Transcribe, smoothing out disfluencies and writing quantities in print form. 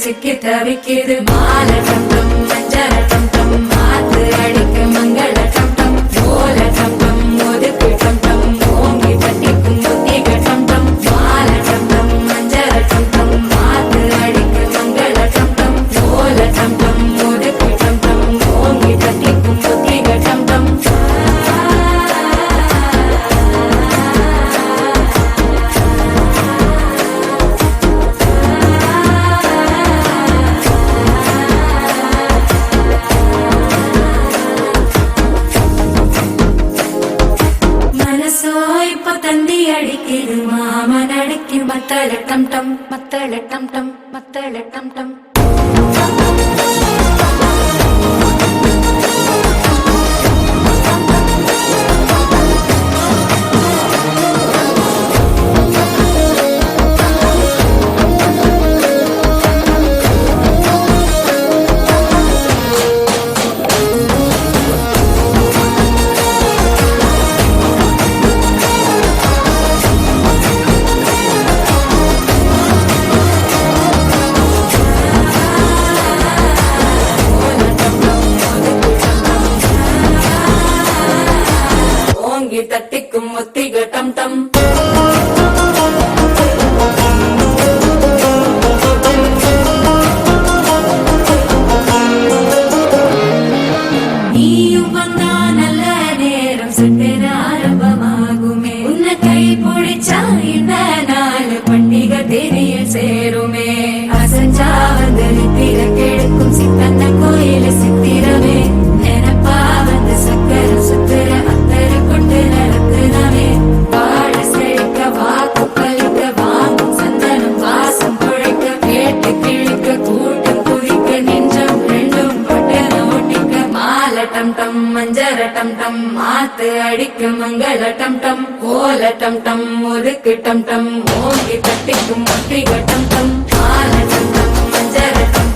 சிக்கி தவிக்கிது மால டம் மஞ்சர டம் மாத்து அடிக்க மங்கள டம் ஓல டம் ஒதுக்கு டம் ஓங்கி தட்டிக்கும் முத்திக டம் மால டம் மஞ்சர டம் மாத்து அடிக்க மங்கள டம் ஓல டம் ஒதுக்கு டம் ஓங்கி தட்டிக்கும் முத்திக டம் தந்தி அடிக்கிது மாமன் அடிக்கி மத்தள டம் டம் மத்தள டம் டம் மத்தள டம் டம் தட்டிக்கும் முத்திக டம் டம் நீயும் வந்தா நல்ல நேரம் சுட்டென ஆரம்பமாகுமே உன்னை கை பிடிச்சா இந்த நாள் பண்டிகை தேனியில் சேருமே அசஞ்சா வந்து நித்திர கெடுக்கும் சித்தன்ன கோயில சித்திரமே நினைப்பா வந்து சக்கர சுத்துற டம் டம் மஞ்சர டம் டம் மாத்து அடிக்க மங்கள டம் டம் ஓல டம் டம் ஒதுக்கு டம் டம் ஓங்கி தட்டிக்கும் முத்திக டம் டம் மால டம் டம் மஞ்சர டம்